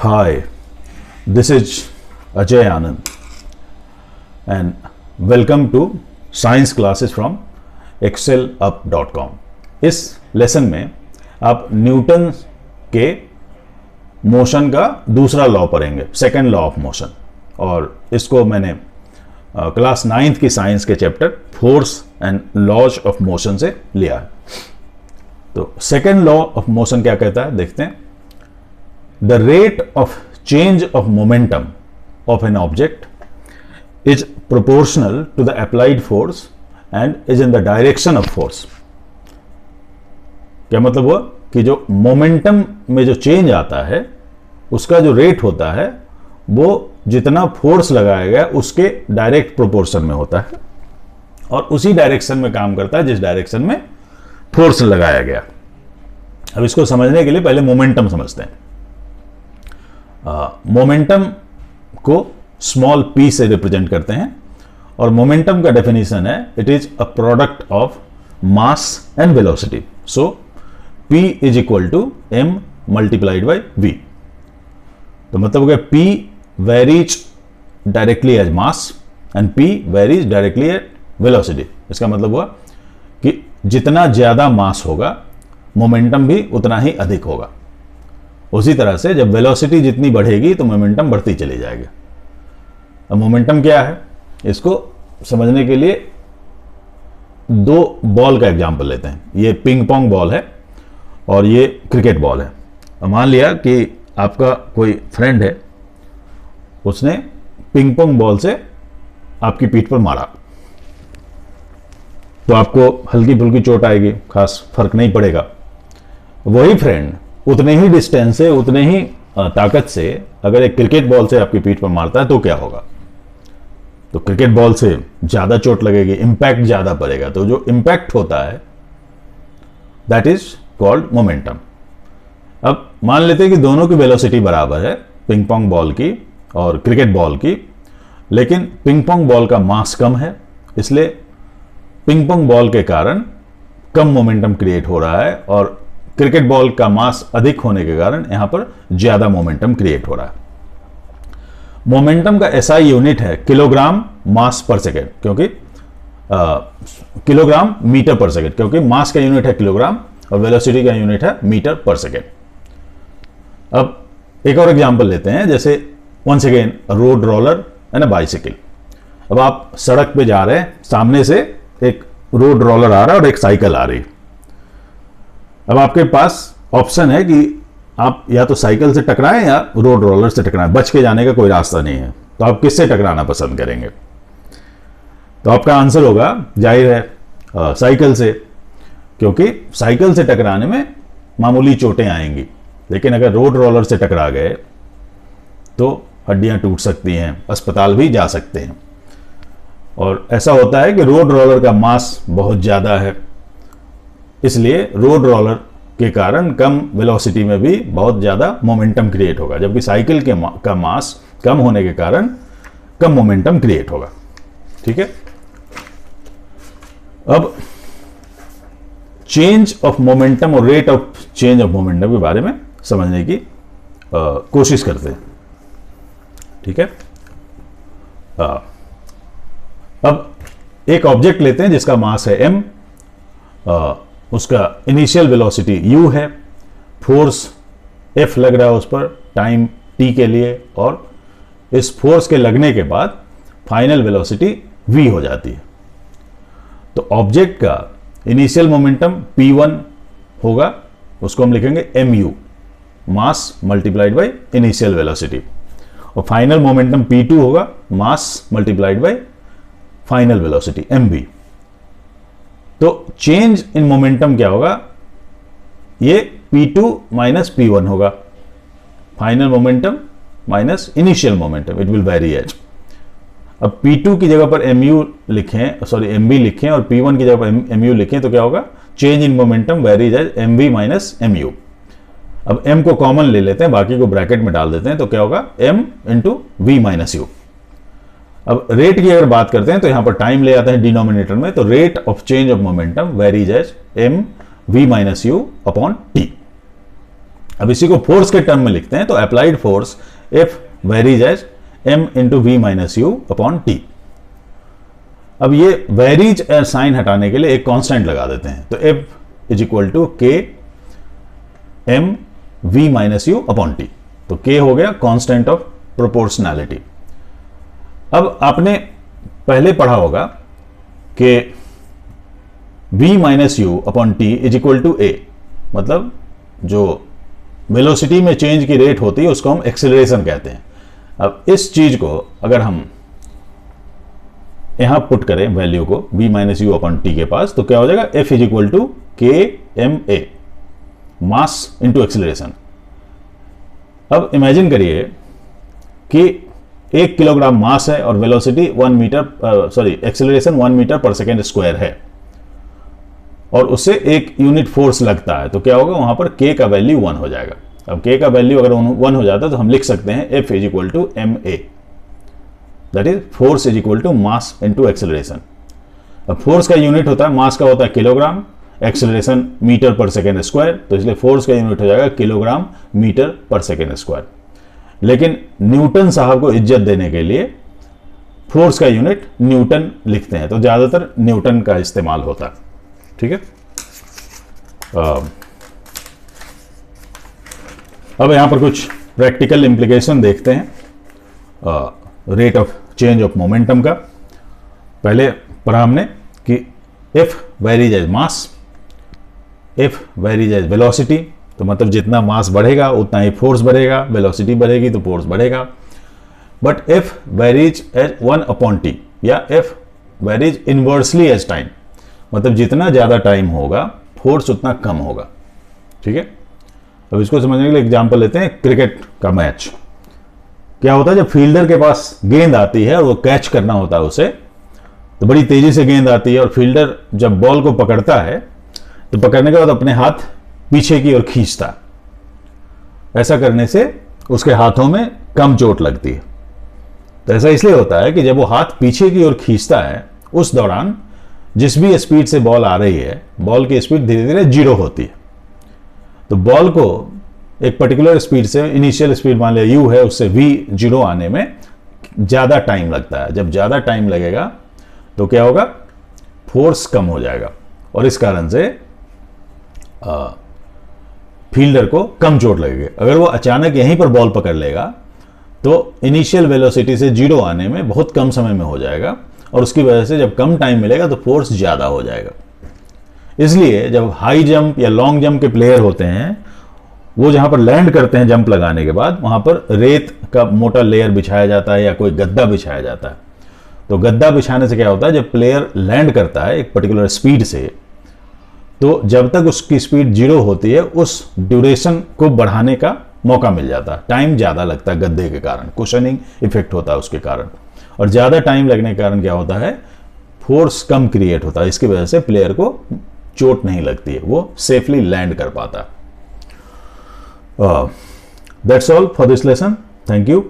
Hi, this is Ajay Anand and welcome to Science Classes from excelup.com। इस lesson में आप Newton के motion का दूसरा लॉ पढ़ेंगे, सेकंड लॉ ऑफ मोशन, और इसको मैंने क्लास 9th की साइंस के chapter force and laws of motion से लिया है। तो सेकंड लॉ ऑफ मोशन क्या कहता है, देखते हैं। The rate of change of momentum of an object is proportional to the applied force and is in the direction of force। क्या मतलब हुआ कि जो मोमेंटम में जो चेंज आता है उसका जो रेट होता है वो जितना फोर्स लगाया गया उसके डायरेक्ट प्रोपोर्शन में होता है और उसी डायरेक्शन में काम करता है जिस डायरेक्शन में फोर्स लगाया गया। अब इसको समझने के लिए पहले मोमेंटम समझते हैं। मोमेंटम को स्मॉल p से रिप्रेजेंट करते हैं और मोमेंटम का डेफिनेशन है it is a product of mass and velocity. So p is equal to m multiplied by v। तो मतलब हो गया p varies directly as mass and p varies directly at velocity. इसका मतलब हुआ कि जितना ज्यादा मास होगा मोमेंटम भी उतना ही अधिक होगा। उसी तरह से जब वेलोसिटी जितनी बढ़ेगी तो मोमेंटम बढ़ती चली जाएगी। अब मोमेंटम क्या है, इसको समझने के लिए दो बॉल का एग्जांपल लेते हैं। ये पिंग पोंग बॉल है और ये क्रिकेट बॉल है। अब मान लिया कि आपका कोई फ्रेंड है, उसने पिंग पोंग बॉल से आपकी पीठ पर मारा तो आपको हल्की फुल्की चोट आएगी, खास फर्क नहीं पड़ेगा। वही फ्रेंड उतने ही डिस्टेंस से, उतने ही ताकत से अगर एक क्रिकेट बॉल से आपकी पीठ पर मारता है तो क्या होगा, तो क्रिकेट बॉल से ज्यादा चोट लगेगी, इंपैक्ट ज्यादा पड़ेगा। तो जो इंपैक्ट होता है दैट इज कॉल्ड मोमेंटम। अब मान लेते हैं कि दोनों की वेलोसिटी बराबर है, पिंग पोंग बॉल की और क्रिकेट बॉल की, लेकिन पिंग पोंग बॉल का मास कम है, इसलिए पिंग पोंग बॉल के कारण कम मोमेंटम क्रिएट हो रहा है और क्रिकेट बॉल का मास अधिक होने के कारण यहां पर ज्यादा मोमेंटम क्रिएट हो रहा है। मोमेंटम का एसआई यूनिट है किलोग्राम मास पर सेकेंड, क्योंकि किलोग्राम मीटर पर सेकेंड, क्योंकि मास का यूनिट है किलोग्राम और वेलोसिटी का यूनिट है मीटर पर सेकेंड। अब एक और एग्जांपल लेते हैं, जैसे once again road roller and a bicycle. अब आप सड़क पे जा रहे हैं, सामने से एक रोड रोलर आ रहा है और एक साइकिल आ रही है। अब आपके पास ऑप्शन है कि आप या तो साइकिल से टकराएं या रोड रोलर से टकराएं, बच के जाने का कोई रास्ता नहीं है। तो आप किससे टकराना पसंद करेंगे? तो आपका आंसर होगा जाहिर है साइकिल से, क्योंकि साइकिल से टकराने में मामूली चोटें आएंगी, लेकिन अगर रोड रोलर से टकरा गए तो हड्डियां टूट सकती हैं, अस्पताल भी जा सकते हैं। और ऐसा होता है कि रोड रोलर का मास बहुत ज्यादा है, इसलिए रोड रोलर के कारण कम वेलोसिटी में भी बहुत ज्यादा मोमेंटम क्रिएट होगा, जबकि साइकिल का मास कम होने के कारण कम मोमेंटम क्रिएट होगा। ठीक है। अब चेंज ऑफ मोमेंटम और rate of change of momentum के बारे में समझने की कोशिश करते हैं। ठीक है। अब एक ऑब्जेक्ट लेते हैं जिसका मास है m, उसका इनिशियल वेलोसिटी u है, फोर्स F लग रहा है उस पर टाइम t के लिए, और इस फोर्स के लगने के बाद फाइनल वेलोसिटी v हो जाती है। तो ऑब्जेक्ट का इनिशियल मोमेंटम p1 होगा, उसको हम लिखेंगे mu, mass multiplied by initial velocity, और फाइनल मोमेंटम p2 होगा, mass multiplied by final velocity mv। तो चेंज इन मोमेंटम क्या होगा, ये p2 माइनस p1 होगा, final momentum minus initial momentum, it will vary as. अब p2 की जगह पर mu लिखें, सॉरी mv लिखें, और p1 की जगह पर mu लिखें तो क्या होगा, change in momentum varies as mv minus mu। अब m को कॉमन ले लेते हैं, बाकी को ब्रैकेट में डाल देते हैं, तो क्या होगा m into v minus u। अब रेट की अगर बात करते हैं तो यहां पर टाइम ले आते हैं डिनोमिनेटर में, तो rate of change of momentum varies as m v minus u upon t। अब इसी को फोर्स के टर्म में लिखते हैं, तो applied force F varies as m into v minus u upon t. अब ये वेरीज साइन हटाने के लिए एक कांस्टेंट लगा देते हैं, तो F is equal to K m v minus u upon t. तो K हो गया कांस्टेंट ऑफ प्रोपोर्शनैलिटी। अब आपने पहले पढ़ा होगा कि v minus u upon t is equal to a, मतलब जो वेलोसिटी में चेंज की रेट होती है उसको हम एक्सेलरेशन कहते हैं। अब इस चीज को अगर हम यहां पुट करें वैल्यू को v minus u upon t के पास, तो क्या हो जाएगा F is equal to K m a, mass into acceleration. अब इमेजिन करिए कि 1 किलोग्राम मास है और velocity 1 metre acceleration 1 metre per second square है, और उससे एक यूनिट फोर्स लगता है, तो क्या होगा वहां पर K का वैल्यू 1 हो जाएगा। अब K का वैल्यू अगर 1 हो जाता है तो हम लिख सकते हैं F is equal to m a, that is force is equal to mass into acceleration. अब फोर्स का यूनिट होता है, मास का होता है kilogram, acceleration metre per second square, तो इसलिए फोर्स का यूनिट हो जाएगा kilogram metre per second square. लेकिन न्यूटन साहब को इज्जत देने के लिए फोर्स का यूनिट न्यूटन लिखते हैं, तो ज्यादातर न्यूटन का इस्तेमाल होता है। ठीक है, अब यहां पर कुछ प्रैक्टिकल इंप्लीकेशन देखते हैं rate of change of momentum का। पहले पढ़ा हमने कि F varies as mass, F varies as velocity, तो मतलब जितना मास बढ़ेगा उतना ही फोर्स बढ़ेगा, वेलोसिटी बढ़ेगी तो फोर्स बढ़ेगा। But F varies as 1 upon t, या F varies inversely as time, मतलब जितना ज्यादा टाइम होगा फोर्स उतना कम होगा। ठीक है, अब इसको समझने के लिए एग्जांपल लेते हैं क्रिकेट का मैच। क्या होता है जब फील्डर के पास गेंद आती है और वो कैच करना होता है उसे, तो बड़ी तेजी से गेंद आती है और फील्डर जब बॉल को पकड़ता है तो पकड़ने के बाद अपने हाथ पीछे की ओर खींचता है। ऐसा करने से उसके हाथों में कम चोट लगती है। तो ऐसा इसलिए होता है कि जब वो हाथ पीछे की ओर खींचता है उस दौरान जिस भी स्पीड से बॉल आ रही है, बॉल की स्पीड धीरे धीरे जीरो होती है। तो बॉल को एक पर्टिकुलर स्पीड से, इनिशियल स्पीड मान लिया u है, उससे v जीरो आने में ज्यादा टाइम लगता है। जब ज्यादा टाइम लगेगा तो क्या होगा, फोर्स कम हो जाएगा और इस कारण से फील्डर को कम चोट लगेगी। अगर वो अचानक यहीं पर बॉल पकड़ लेगा तो इनिशियल वेलोसिटी से जीरो आने में बहुत कम समय में हो जाएगा, और उसकी वजह से जब कम टाइम मिलेगा तो फोर्स ज्यादा हो जाएगा। इसलिए जब हाई जंप या लॉन्ग जंप के प्लेयर होते हैं, वो जहां पर लैंड करते हैं जंप लगाने के बाद, वहां पर रेत का मोटा लेयर बिछाया जाता है या कोई गद्दा बिछाया जाता है। तो गद्दा बिछाने से क्या होता है, जब प्लेयर लैंड करता है एक पर्टिकुलर स्पीड से, तो जब तक उसकी स्पीड जीरो होती है उस ड्यूरेशन को बढ़ाने का मौका मिल जाता है। टाइम ज्यादा लगता है गद्दे के कारण, कुशनिंग इफेक्ट होता है उसके कारण, और ज्यादा टाइम लगने के कारण क्या होता है, फोर्स कम क्रिएट होता है। इसकी वजह से प्लेयर को चोट नहीं लगती है, वो सेफली लैंड कर पाता है। That's all for this lesson. Thank you.